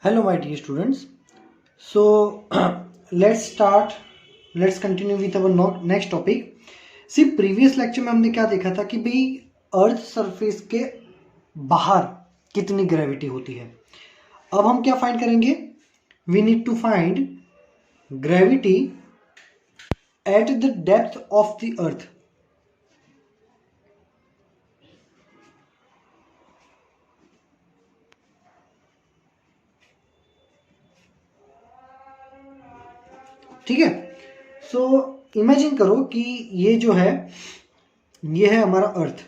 Hello my dear students. So let's continue with our next topic. See, previous lecture में हमने क्या देखा था कि भाई अर्थ सरफेस के बाहर कितनी ग्रेविटी होती है. अब हम क्या फाइंड करेंगे? We need to find gravity at the depth of the earth. ठीक है. सो इमेजिन करो कि ये जो है ये है हमारा अर्थ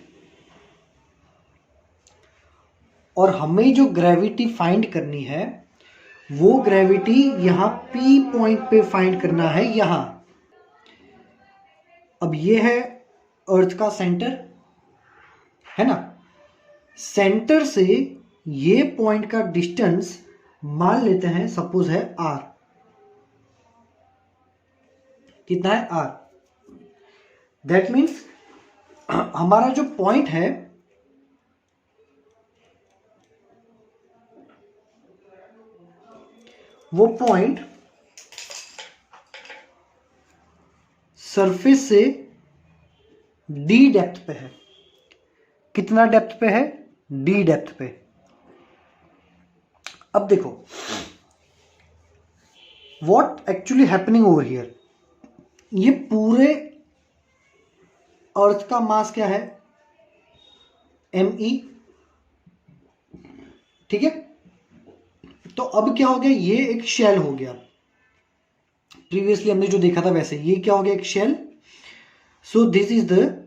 और हमें जो ग्रेविटी फाइंड करनी है वो ग्रेविटी यहाँ P पॉइंट पे फाइंड करना है यहाँ. अब ये है अर्थ का सेंटर है ना. सेंटर से ये पॉइंट का डिस्टेंस मान लेते हैं सपोज है R. कितना है R. दैट मीन्स हमारा जो पॉइंट है वो पॉइंट सरफेस से D डेप्थ पे है. कितना डेप्थ पे है? D डेप्थ पे. अब देखो what actually happening over here. ये पूरे अर्थ का मास क्या है? ME. ठीक है. तो अब क्या हो गया? ये एक शेल हो गया. प्रीवियसली हमने जो देखा था वैसे ये क्या हो गया? एक shell. So this is the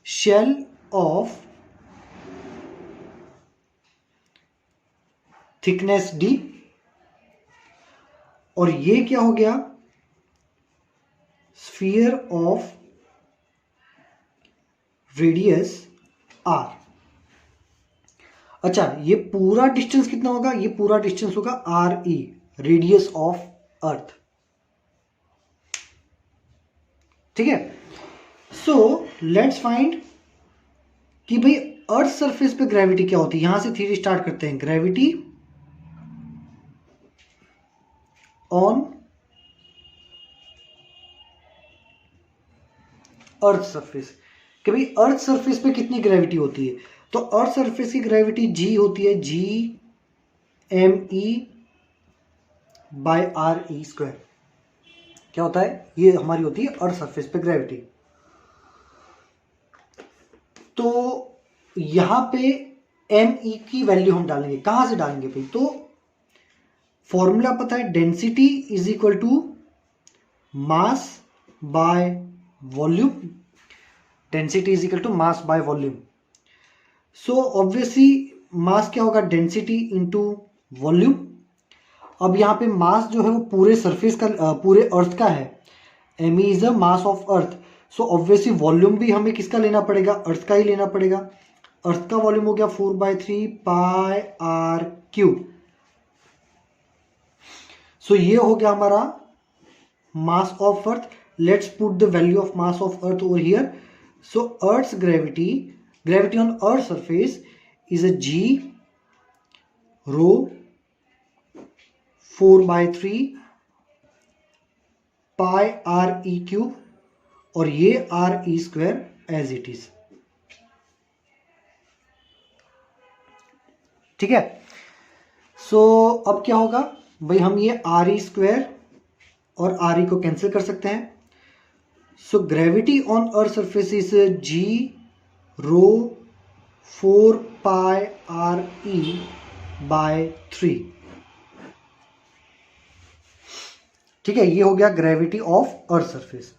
shell of thickness D. और ये क्या हो गया? Sphere of radius R. अच्छा, ये पूरा डिस्टेंस कितना होगा? ये पूरा डिस्टेंस होगा RE, रेडियस ऑफ अर्थ. ठीक है. सो लेट्स फाइंड कि भाई अर्थ सरफेस पे ग्रेविटी क्या होती है. यहां से थ्योरी स्टार्ट करते हैं. Gravity on earth surface. कि भाई अर्थ सरफेस पे कितनी ग्रेविटी होती है. तो अर्थ सरफेस की ग्रेविटी G होती है GME बाय RE स्क्वायर. क्या होता है? ये हमारी होती है अर्थ सरफेस पे ग्रेविटी. तो यहां पे ME की वैल्यू हम डालेंगे. कहां से डालेंगे भाई? तो फॉर्मूला पता है. Density is equal to mass by volume. Density is equal to mass by volume. So obviously mass क्या होगा? Density into volume. अब यहाँ पे मास जो है वो पूरे सरफेस का पूरे अर्थ का है. ME is a mass of earth. So obviously volume भी हमें किसका लेना पड़ेगा? अर्थ का ही लेना पड़ेगा. अर्थ का वॉल्यूम हो गया 4/3 पाई R क्यूब. सो ये हो गया हमारा mass of earth. Let's put the value of mass of earth over here. So earth's gravity on earth surface is a G rho 4/3 pi RE cube और ये RE square as it is. ठीक है. सो अब क्या होगा भाई? हम ये RE स्क्वायर और RE को कैंसिल कर सकते हैं. So gravity on earth surface is G rho 4 pi RE by 3. ठीक है. ये हो गया ग्रेविटी ऑफ अर्थ सरफेस.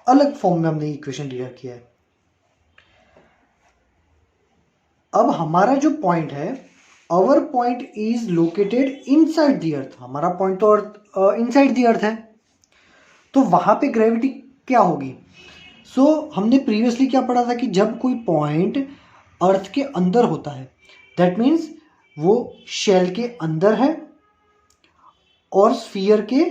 अलग फॉर्म में हमने इक्वेशन लिया किया है. अब हमारा जो पॉइंट है, our point is located inside the earth. हमारा पॉइंट तो अर्थ इनसाइड द अर्थ है. तो वहां पे ग्रेविटी क्या होगी? सो हमने प्रीवियसली क्या पढ़ा था कि जब कोई पॉइंट अर्थ के अंदर होता है दैट मीन्स वो शेल के अंदर है और स्फीयर के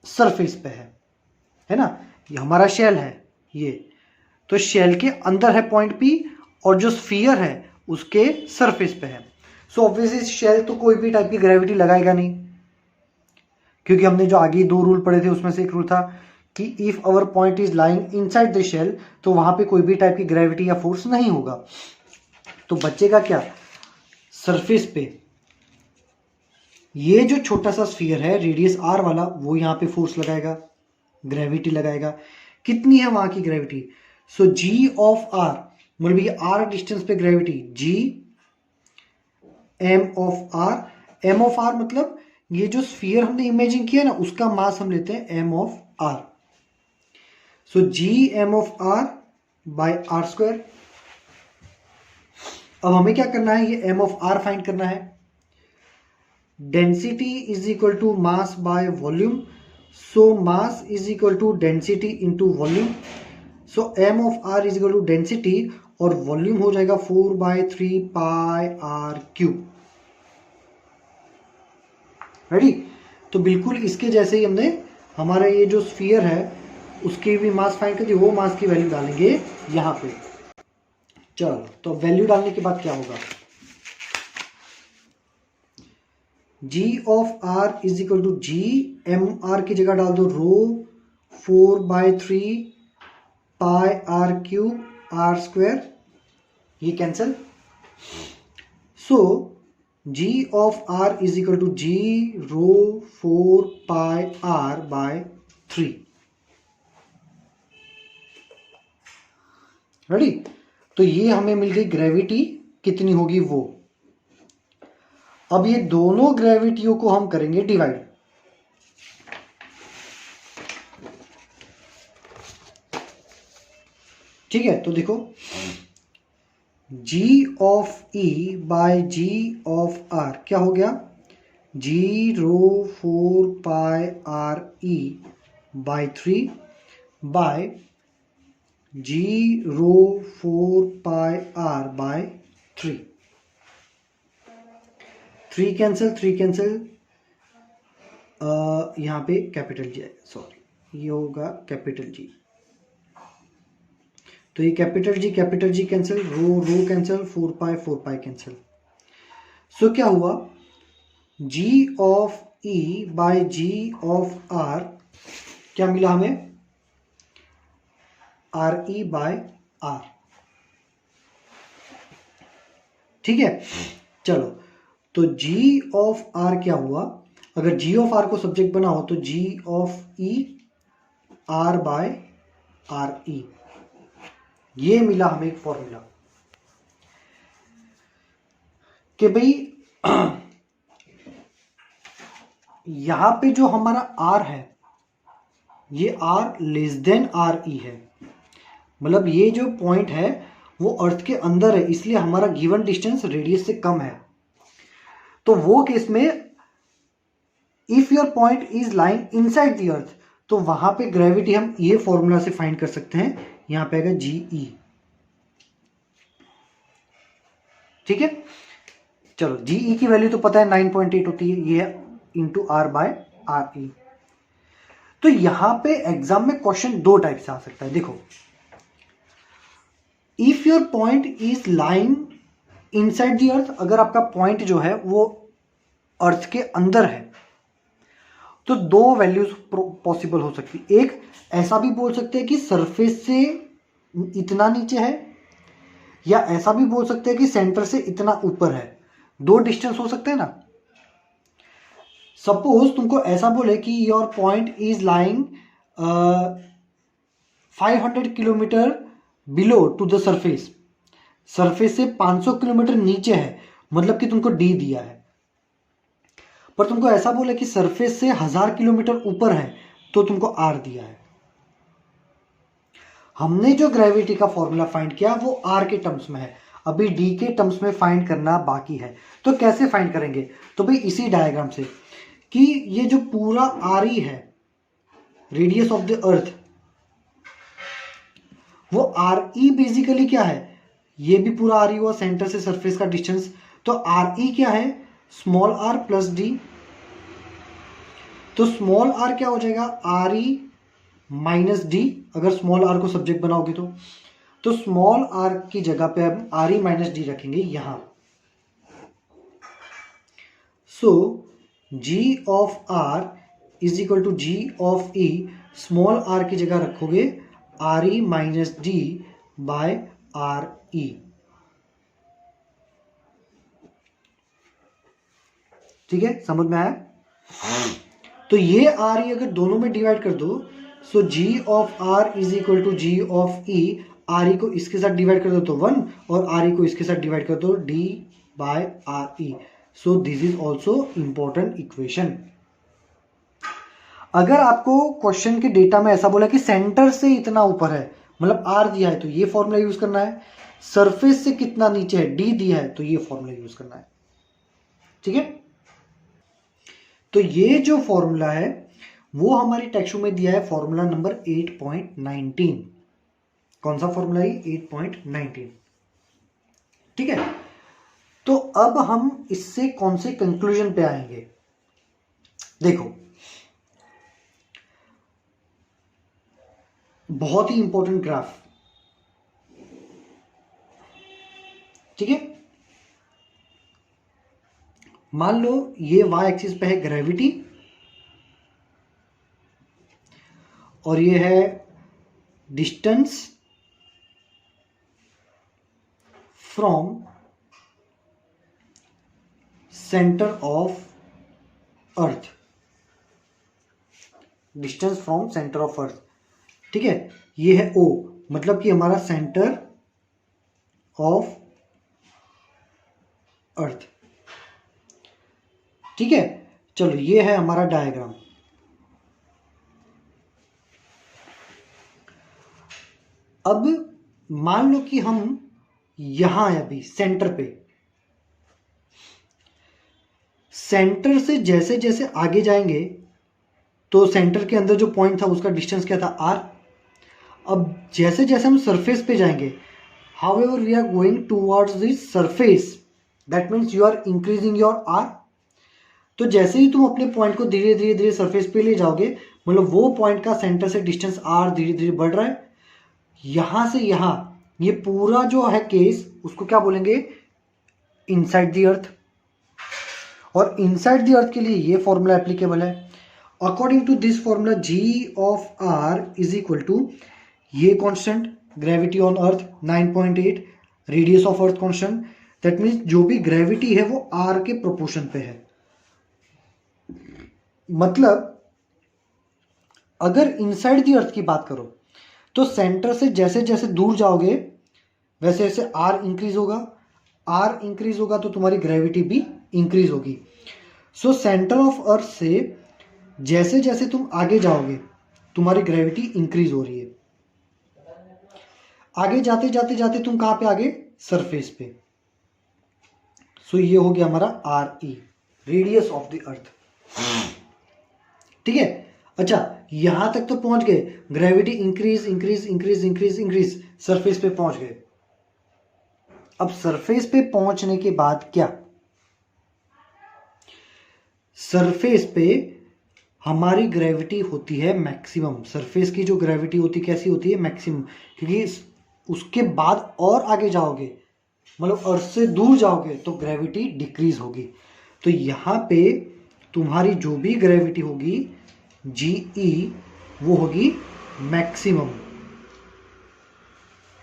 सरफेस पे है ना. ये हमारा शेल है ये. तो शेल के अंदर है पॉइंट P और जो स्फीयर है उसके सरफेस पे है। सो ऑब्वियसली शेल तो कोई भी टाइप की ग्रेविटी लगाएगा नहीं, क्योंकि हमने जो आगे 2 रूल पढ़े थे उसमें से एक रूल था कि if our point is lying inside the shell, तो वहां पे कोई भी टाइप की ग्रेविटी या फोर्स नहीं होगा। तो बचेगा क्या, सरफेस पे ये जो छोटा सा स्फीयर है रेडियस r वाला, वो यहाँ पे फोर्स लगाएगा, ग्रेविटी लगाएगा। कितनी है वहां की gravity, so g of r, मतलब ये r डिस्टेंस पे gravity g m of r, m of r मतलब ये जो स्फीयर हमने इमेजिन किया ना उसका मास हम लेते हैं m of r। So g m of r by r square. अब हमें क्या करना है, ये m ऑफ r फाइंड करना है। Density is equal to mass by volume, so mass is equal to density into volume. So m of r is equal to density और volume हो जाएगा 4/3 पाई r क्यूब। रेडी, तो बिल्कुल इसके जैसे ही हमने हमारा ये जो स्फीयर है उसकी भी मास फाइंड करके वो मास की वैल्यू डालेंगे यहां पे। चलो, तो वैल्यू डालने के बाद क्या होगा, g of r is equal to g m r की जगह डाल दो rho 4/3 pi r cube r square, ये cancel. So g of r is equal to g rho 4 pi r by 3। Ready, तो ये हमें मिल गई ग्रेविटी कितनी होगी वो। अब ये दोनों ग्रेविटियों को हम करेंगे डिवाइड। ठीक है, तो देखो g of e by g of r क्या हो गया, g rho 4 pi r e by 3 by g rho 4 pi r by 3। 3 cancel, यहाँ पे कैपिटल जी, सॉरी ये होगा कैपिटल जी, तो ये capital G cancel, rho cancel, 4 pi cancel. So क्या हुआ, g of e by g of r क्या मिला हमें, आर ई बाय आर। ठीक है, चलो, तो g ऑफ r क्या हुआ, अगर g ऑफ r को सब्जेक्ट बनाओ तो g of e r by R E, ये मिला हमें एक फॉर्मूला कि भाई यहां पे जो हमारा r है ये r less than R E है, मतलब ये जो पॉइंट है वो अर्थ के अंदर है, इसलिए हमारा गिवन डिस्टेंस रेडियस से कम है। तो वो केस में if your point is lying inside the अर्थ, तो वहां पे ग्रेविटी हम ये फॉर्मूला से फाइंड कर सकते हैं, यहां पे आएगा जीई। ठीक है, चलो जीई की वैल्यू तो पता है 9.8 होती है, ये है into R by R E. तो यहां पे एग्जाम में क्वेश्चन 2 टाइप से आ सकता है। देखो, if your point is lying inside the अर्थ, अगर आपका पॉइंट जो है वो अर्थ के अंदर है तो 2 वैल्यूज पॉसिबल हो सकती है। एक ऐसा भी बोल सकते हैं कि सरफेस से इतना नीचे है, या ऐसा भी बोल सकते हैं कि सेंटर से इतना ऊपर है। 2 डिस्टेंस हो सकते हैं ना। सपोज तुमको ऐसा बोले कि your point is lying 500 kilometre below to the surface, surface से 500 किलोमीटर नीचे है, मतलब कि तुमको डी दिया है। पर तुमको ऐसा बोले कि सरफेस से 1000 किलोमीटर ऊपर है, तो तुमको आर दिया है। हमने जो ग्रेविटी का फॉर्मूला फाइंड किया वो आर के टर्म्स में है, अभी डी के टर्म्स में फाइंड करना बाकी है। तो कैसे फाइंड करेंगे, तो भाई इसी डायग्राम से कि ये जो पूरा आर ई है, रेडियस ऑफ द अर्थ, वो आर ई बेसिकली क्या है, ये भी पूरा आर ई हुआ सेंटर से सरफेस का डिस्टेंस। तो आर ई क्या है, स्मॉल आर प्लस डी। तो स्मॉल आर क्या हो जाएगा, आर ई माइनस डी, अगर स्मॉल आर को सब्जेक्ट बनाओगे तो स्मॉल आर की जगह पे हम आर ई माइनस डी रखेंगे यहां। So G of R is equal to G of E, small R की जगह रखोगे R E minus D by R E. ठीक है, समझ में आया? तो ये आर ई अगर दोनों में डिवाइड कर दो, so G of R is equal to G of E, R E को इसके साथ डिवाइड कर दो तो 1 और आर ई को इसके साथ डिवाइड कर दो D by R E. So this is also important equation. अगर आपको क्वेश्चन के डेटा में ऐसा बोला कि सेंटर से इतना ऊपर है, मतलब आर दिया है तो ये फॉर्मूला यूज करना है, सरफेस से कितना नीचे है डी दिया है तो ये फॉर्मूला यूज करना है। ठीक है, तो ये जो फॉर्मूला है वो हमारी टेक्स्ट में दिया है, फॉर्मूला नंबर 8.19। कौन सा फॉर्मूला है? 8.19। ठीक है, तो अब हम इससे कौन से कंक्लूजन पे आएंगे? देखो, बहुत ही इंपॉर्टेंट ग्राफ। ठीक है, मान लो ये वाई एक्सिस पे है ग्रेविटी और ये है distance from centre of earth, distance from centre of earth. ठीक है, ये है ओ, मतलब कि हमारा सेंटर ऑफ अर्थ। ठीक है, चलो ये है हमारा डायग्राम। अब मान लो कि हम यहां है अभी सेंटर पे, सेंटर से जैसे जैसे आगे जाएंगे तो सेंटर के अंदर जो पॉइंट था उसका डिस्टेंस क्या था? आर। अब जैसे जैसे हम सरफेस पे जाएंगे, however we are going towards this surface, that means you are increasing your R. तो जैसे ही तुम अपने पॉइंट को धीरे धीरे धीरे सरफेस पे ले जाओगे, मतलब वो पॉइंट का सेंटर से डिस्टेंस आर धीरे धीरे बढ़ रहा है। यहां से यहां ये पूरा जो है केस, उसको क्या बोलेंगे? Inside the earth. और इनसाइड द अर्थ के लिए ये फॉर्मूला एप्लीकेबल है। According to this formula G of R is equal to, ये constant gravity on earth 9.8, radius of earth constant, that means जो भी ग्रेविटी है वो आर के प्रोपोर्शन पे है। मतलब अगर इनसाइड द अर्थ की बात करो तो सेंटर से जैसे जैसे दूर जाओगे वैसे वैसे आर इंक्रीज होगा, आर इंक्रीज होगा तो तुम्हारी ग्रेविटी भी इंक्रीज होगी। सो सेंटर ऑफ अर्थ से जैसे जैसे तुम आगे जाओगे तुम्हारी ग्रेविटी इंक्रीज हो रही है। आगे जाते जाते जाते तुम कहां पे आगे? सरफेस पे। सो ये हो गया हमारा R E, radius of the earth. ठीक है, अच्छा यहां तक तो पहुंच गए, gravity increase increase increase increase increase, surface पे पहुंच गए। अब सरफेस पे पहुंचने के बाद क्या? सरफेस पे हमारी ग्रेविटी होती है मैक्सिमम। सरफेस की जो ग्रेविटी होती कैसी होती है? मैक्सिमम। क्योंकि उसके बाद और आगे जाओगे, मतलब अर्थ से दूर जाओगे तो ग्रेविटी डिक्रीज होगी। तो यहां पे तुम्हारी जो भी ग्रेविटी होगी जी ई, वो होगी मैक्सिमम,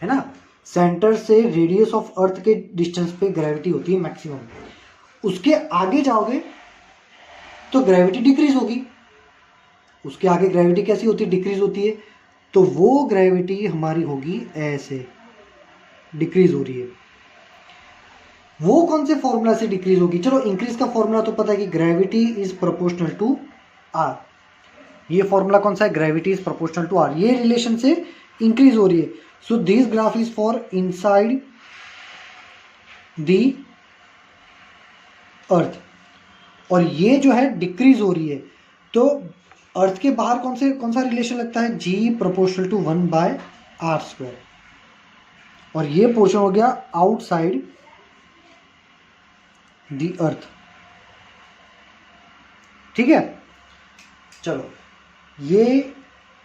है ना? सेंटर से रेडियस ऑफ अर्थ के डिस्टेंस पे ग्रेविटी होती है मैक्सिमम। उसके आगे जाओगे तो ग्रेविटी डिक्रीज होगी। उसके आगे ग्रेविटी कैसी होती है? डिक्रीज होती है। तो वो ग्रेविटी हमारी होगी ऐसे, डिक्रीज हो रही है। वो कौन से फॉर्मूला से डिक्रीज होगी? चलो इंक्रीज का फॉर्मूला तो पता है कि gravity is proportional to R. ये फॉर्मूला कौन सा है? Gravity is proportional to R. ये रिलेशन से इंक्रीज हो रही है। So this graph is for inside the earth, और ये जो है डिक्रीज हो रही है। तो अर्थ के बाहर कौन सा रिलेशन लगता है? जी प्रोपोर्शनल टू 1/r²। और ये पोर्शन हो गया आउटसाइड द अर्थ। ठीक है, चलो ये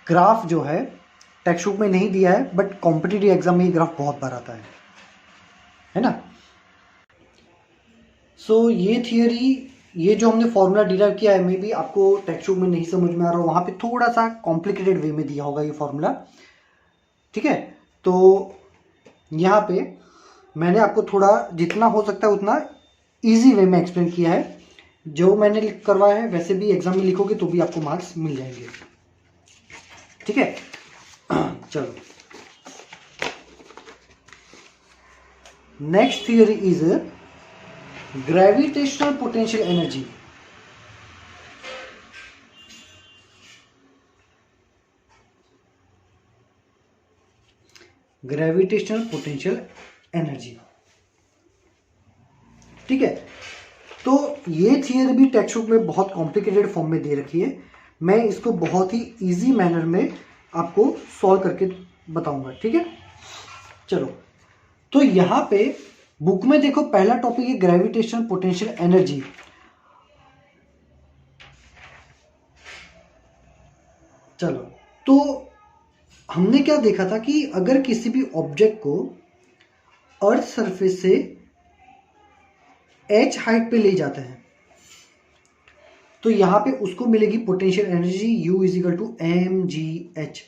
ग्राफ जो है टेक्स्ट बुक में नहीं दिया है, बट कॉम्पिटिटिव एग्जाम में ये ग्राफ बहुत बार आता है ना। सो ये थियरी, ये जो हमने फॉर्मूला डिराइव किया है, मे बी आपको टेक्स्ट बुक में नहीं समझ में आ रहा हो, वहाँ पे थोड़ा सा कॉम्प्लिकेटेड वे में दिया होगा ये फॉर्मूला, ठीक है। तो यहाँ पे मैंने आपको थोड़ा जितना हो सकता है उतना इजी वे में एक्सप्लेन किया है। जो मैंने करवाया है वैसे भी एग्जाम में लिखोगे तो भी आपको मार्क्स मिल जाएंगे, ठीक है। चलो, next theory is gravitational potential energy. Gravitational potential energy, ठीक है। तो ये थियरी भी टेक्स्ट बुक में बहुत कॉम्प्लिकेटेड फॉर्म में दे रखी है, मैं इसको बहुत ही इजी मैनर में आपको सॉल्व करके बताऊंगा, ठीक है। चलो, तो यहां पे बुक में देखो पहला टॉपिक है ग्रेविटेशनल पोटेंशियल एनर्जी। चलो, तो हमने क्या देखा था कि अगर किसी भी ऑब्जेक्ट को अर्थ सरफेस से h हाइट पे ले जाते हैं तो यहां पे उसको मिलेगी potential energy U is to mgh।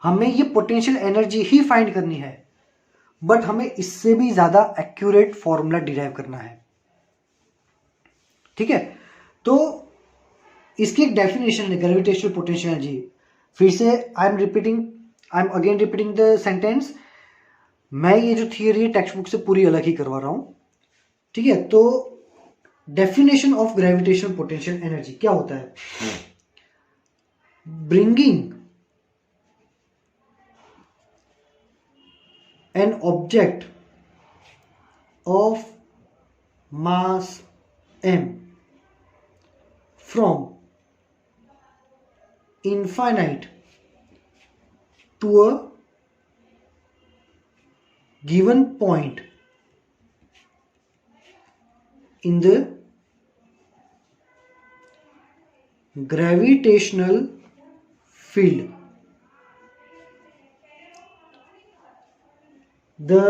हमें ये पोटेंशियल एनर्जी ही फाइंड करनी है, बट हमें इससे भी ज्यादा एक्यूरेट फॉर्मूला डिराइव करना है, ठीक है। तो इसकी एक डेफिनेशन है ग्रेविटेशनल पोटेंशियल एनर्जी। फिर से I am again repeating the sentence. मैं ये जो थियरी है टेक्स्ट बुक से पूरी अलग ही करवा रहा हूं, ठीक है। तो definition of gravitational potential energy क्या होता है? Bringing an object of mass m from infinite to a given point in the gravitational field. The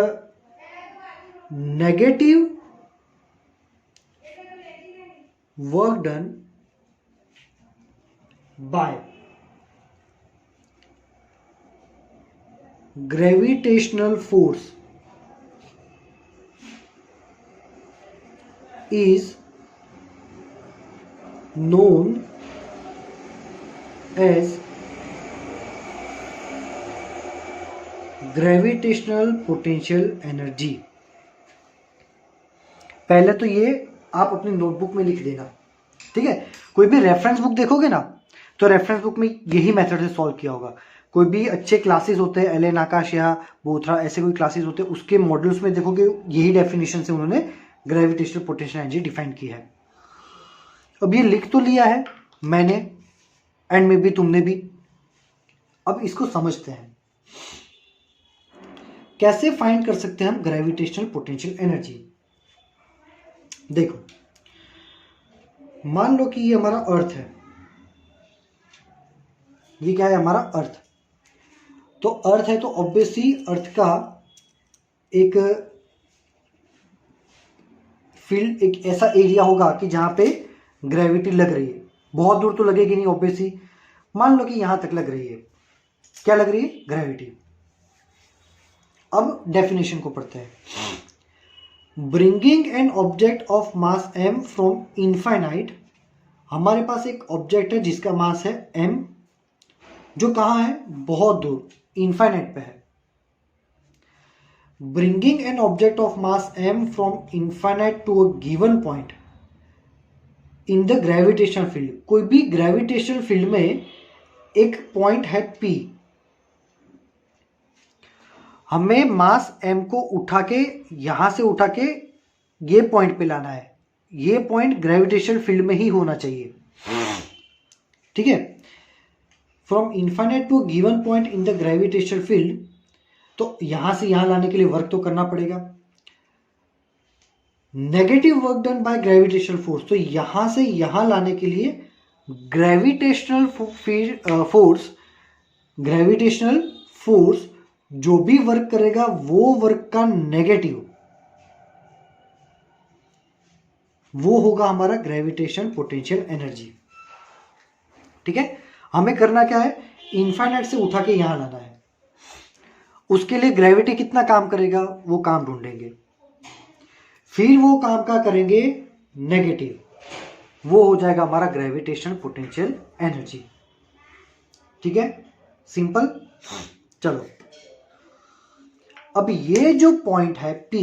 negative work done by gravitational force is known as gravitational potential energy. पहले तो ये आप अपनी notebook में लिख देना, ठीक है। कोई भी रेफरेंस बुक देखोगे ना तो रेफरेंस बुक में यही मेथड से सॉल्व किया होगा। कोई भी अच्छे क्लासेस होते हैं, एलन आकाश या बोथरा, ऐसे कोई क्लासेस होते हैं, उसके मॉड्यूल्स में देखोगे यही डेफिनेशन से उन्होंने ग्रेविटेशनल पोटेंशियल एनर्जी डिफाइन की है। अब ये लिख तो लिया है मैंने एंड में भी तुमने भी, अब इसको समझते हैं कैसे फाइंड कर सकते हैं हम ग्रेविटेशनल पोटेंशियल एनर्जी। देखो, मान लो कि ये हमारा अर्थ है, ये क्या है? हमारा अर्थ। तो अर्थ है तो ऑब्वियसली अर्थ का एक फील्ड, एक ऐसा एरिया होगा कि जहां पे ग्रेविटी लग रही है। बहुत दूर तो लगेगी नहीं ऑब्वियसली, मान लो कि यहां तक लग रही है। क्या लग रही है? ग्रेविटी। अब डेफिनेशन को पढ़ते हैं। Bringing an object of mass m from infinite. हमारे पास एक ऑब्जेक्ट है जिसका मास है m, जो कहां है? बहुत दूर, इनफाइनाइट पे है। Bringing an object of mass m from infinite to a given point in the gravitational field. कोई भी ग्रेविटेशनल फील्ड में एक पॉइंट है P, हमें मास m को उठा के, यहां से उठा के ये पॉइंट पे लाना है। ये पॉइंट ग्रेविटेशनल फील्ड में ही होना चाहिए, ठीक है। From infinite to given point in the gravitational field, तो यहां से यहां लाने के लिए वर्क तो करना पड़ेगा। Negative work done by gravitational force, तो यहां से यहां लाने के लिए ग्रेविटेशनल फोर्स ग्रेविटेशनल फोर्स जो भी वर्क करेगा वो वर्क का नेगेटिव, वो होगा हमारा ग्रेविटेशन पोटेंशियल एनर्जी। ठीक है, हमें करना क्या है, इनफाइनाइट से उठा के यहां लाना है। उसके लिए ग्रेविटी कितना काम करेगा वो काम ढूंढेंगे, फिर वो काम का करेंगे नेगेटिव, वो हो जाएगा हमारा ग्रेविटेशन पोटेंशियल एनर्जी। ठीक है, सिंपल। चलो अब ये जो पॉइंट है P,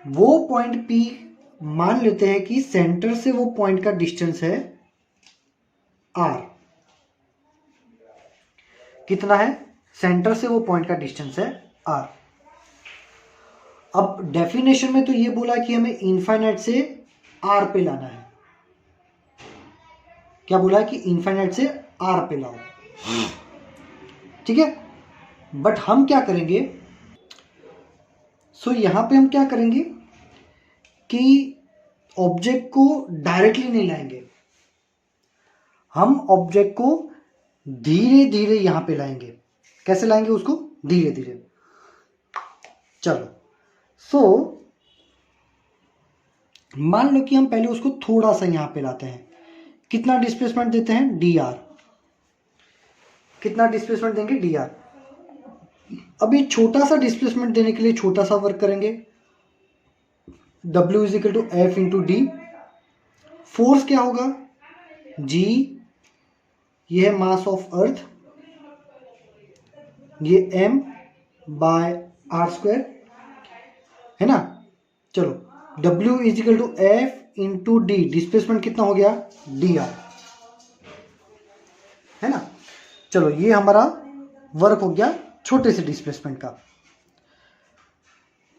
वो पॉइंट P मान लेते हैं कि सेंटर से वो पॉइंट का डिस्टेंस है R। कितना है, सेंटर से वो पॉइंट का डिस्टेंस है R। अब डेफिनेशन में तो ये बोला कि हमें इनफाइनाइट से R पे लाना है। क्या बोला है कि इनफाइनाइट से R पे लाओ। ठीक है, बट हम क्या करेंगे, सो यहां पे हम क्या करेंगे कि ऑब्जेक्ट को डायरेक्टली नहीं लाएंगे, हम ऑब्जेक्ट को धीरे धीरे यहां पे लाएंगे। कैसे लाएंगे उसको, धीरे धीरे। चलो सो मान लो कि हम पहले उसको थोड़ा सा यहां पे लाते हैं। कितना डिस्प्लेसमेंट देते हैं, dr। कितना डिस्प्लेसमेंट देंगे, dr। अब ये छोटा सा डिस्प्लेसमेंट देने के लिए छोटा सा वर्क करेंगे, W is equal to F into D. Force क्या होगा, G, ये है मास ऑफ अर्थ, ये m बाय आर स्क्वायर है ना। चलो W is equal to F into D, displacement कितना हो गया, dr, है ना। चलो ये हमारा वर्क हो गया छोटे से डिस्प्लेसमेंट का।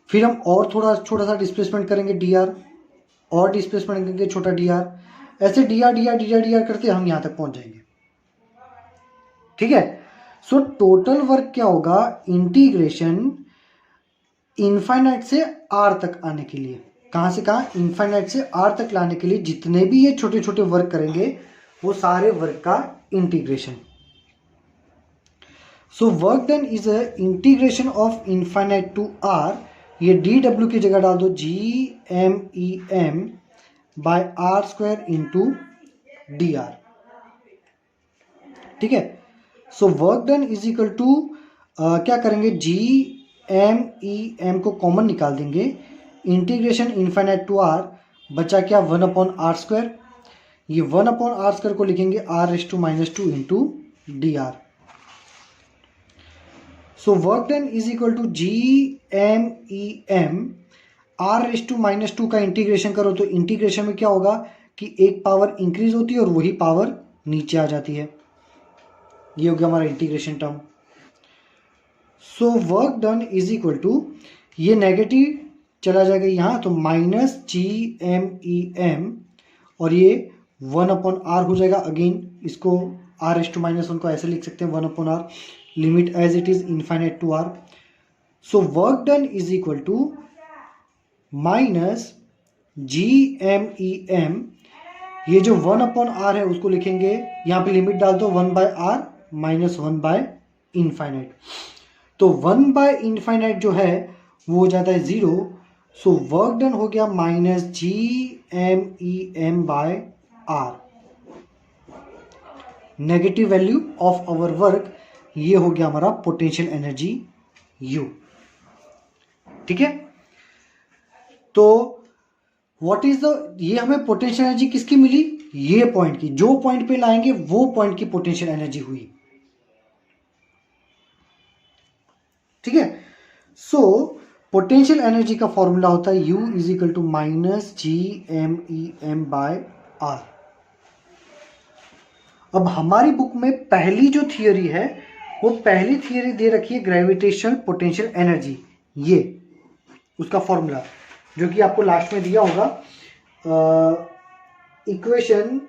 फिर हम और थोड़ा छोटा सा डिस्प्लेसमेंट करेंगे dr, और डिस्प्लेसमेंट करेंगे छोटा dr, ऐसे dr करते हम यहां तक पहुंच जाएंगे। ठीक है, सो टोटल वर्क क्या होगा, इंटीग्रेशन इनफाइनाइट से r तक आने के लिए, कहां से कहां, इनफाइनाइट से r तक लाने के लिए जितने भी ये छोटे छोटे वर्क करेंगे वो सारे वर्क का integration. So work done is a integration of infinite to r, ये dw की जगह डाल दो gmem by R square into dr। ठीक है, so work done is equal to क्या करेंगे, gmem को कॉमन निकाल देंगे, इंटीग्रेशन इनफाइनाइट टू r, बचा क्या 1/r स्क्वायर, ये 1/r स्क्वायर को लिखेंगे r⁻² into dr। So work done is equal to gmem, r⁻² का इंटीग्रेशन करो तो इंटीग्रेशन में क्या होगा कि एक पावर इंक्रीज होती है और वही पावर नीचे आ जाती है। ये हो गया हमारा integration term. So work done is equal to, ये नेगेटिव चला जाएगा यहाँ तो -gmem, और ये 1/r हो जाएगा। अगेन इसको r⁻1 को ऐसे लिख सकते हैं 1/r, limit as it is infinite to r। So work done is equal to -gmem, ये जो 1/r है उसको लिखेंगे, यहाँ पे लिमिट डाल दो 1/r माइनस 1/∞। तो 1/∞ जो है वो हो जाता है 0। सो वर्क डन हो गया -gmem/r, negative value of our work, ये हो गया हमारा पोटेंशियल एनर्जी U। ठीक है, तो व्हाट इज द, ये हमें पोटेंशियल एनर्जी किसकी मिली, ये पॉइंट की, जो पॉइंट पे लाएंगे वो पॉइंट की पोटेंशियल एनर्जी हुई। ठीक है, सो पोटेंशियल एनर्जी का फॉर्मूला होता है U is equal to -gmem/r। अब हमारी बुक में पहली जो थियरी है, वो पहली थियरी दे रखी है ग्रेविटेशनल पोटेंशियल एनर्जी, ये उसका फॉर्मूला जो कि आपको लास्ट में दिया होगा, इक्वेशन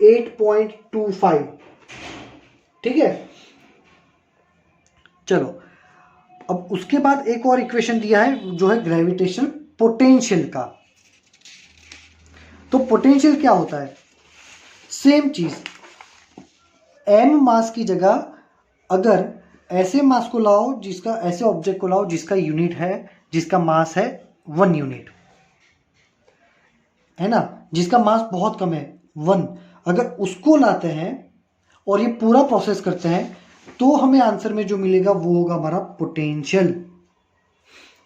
8.25। ठीक है, चलो अब उसके बाद एक और इक्वेशन दिया है जो है ग्रेविटेशनल पोटेंशियल का। तो पोटेंशियल क्या होता है, सेम चीज, m मास की जगह अगर ऐसे मास को लाओ जिसका, ऐसे ऑब्जेक्ट को लाओ जिसका यूनिट है, जिसका मास है 1 यूनिट, है ना, जिसका मास बहुत कम है 1, अगर उसको लाते हैं और ये पूरा प्रोसेस करते हैं तो हमें आंसर में जो मिलेगा वो होगा हमारा पोटेंशियल।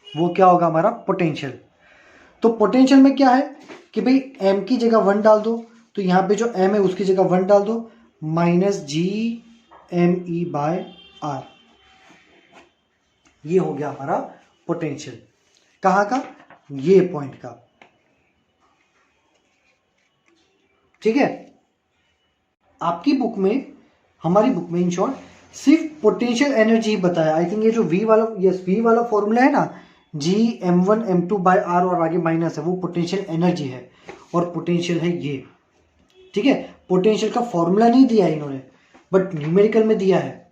वो क्या होगा हमारा पोटेंशियल। तो पोटेंशियल में क्या है कि भाई m की जगह 1 डाल दो, तो यहाँ पे जो m है उसकी जगह 1 डाल दो, -Gme/r, ये हो गया हमारा पोटेंशियल। कहाँ का, ये पॉइंट का, ठीक है। आपकी बुक में, हमारी बुक में इन शॉर्ट सिर्फ पोटेंशियल एनर्जी बताया। आई थिंक ये जो v वाला, यस v वाला फॉर्मूला है ना, Gm1m2/r और आगे माइनस है, वो पोटेंशियल एनर्जी है और पोटेंशियल है ये, ठीक है। पोटेंशियल का फॉर्मूला नहीं दिया है इन्होंने, बट न्यूमेरिकल में दिया है।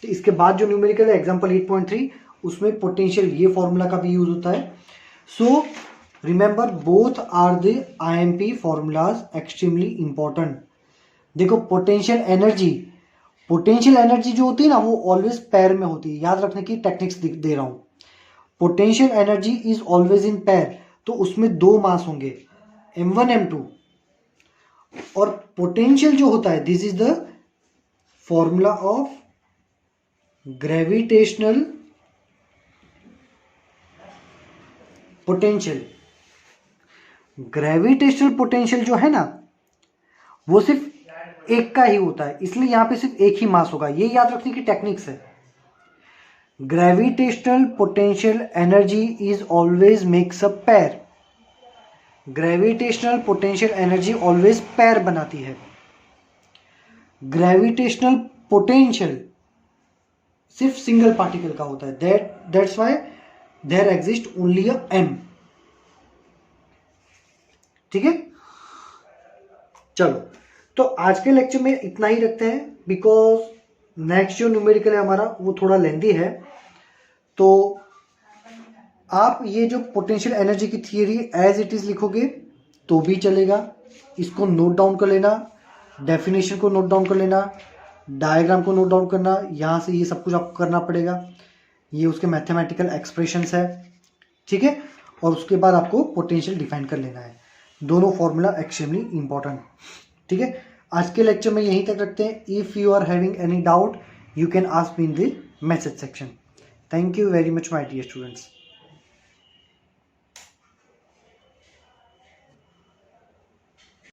तो इसके बाद जो न्यूमेरिकल है एग्जांपल 8.3, उसमें पोटेंशियल ये फॉर्मूला का भी यूज होता है। So remember both are the IMP formulas extremely important. देखो पोटेंशियल एनर्जी जो होती है ना वो ऑलवेज पेयर में होती है, याद रखने की टेक्निक्स दे रहा हूं। Potential energy is always in pair, तो उसमें 2 मास होंगे m1 m2, और पोटेंशियल जो होता है this is the formula of gravitational potential. Gravitational potential जो है ना वो सिर्फ एक का ही होता है, इसलिए यहां पे सिर्फ एक ही मास होगा, ये याद रखने की टेक्निक्स है। Gravitational potential energy is always makes a pair. Gravitational potential energy always pair बनाती है। ग्रेविटेशनल पोटेंशियल सिर्फ सिंगल पार्टिकल का होता है, that's why there exist only a m, ठीक है। चलो तो आज के लेक्चर में इतना ही रखते हैं, बिकॉज नेक्स्ट जो न्यूमेरिकल है हमारा वो थोड़ा लेंदी है। तो आप ये जो पोटेंशियल एनर्जी की थियरी एज इट इज लिखोगे तो भी चलेगा, इसको नोट डाउन कर लेना, डेफिनेशन को नोट डाउन कर लेना, डायग्राम को नोट डाउन करना, यहाँ से ये सब कुछ आपको करना पड़ेगा, ये उसके मैथमेटिकल एक्सप्रेशंस है, ठीक है। और उसके बाद आपको पोटेंशियल डिफाइन कर लेना है, दोनों फॉर्मूला एक्सट्रीमली इंपॉर्टेंट, ठीक है। आज के लेक्चर में यहीं तक रखते हैं। If you are having any doubt you can ask me in the message section. Thank you very much my dear students.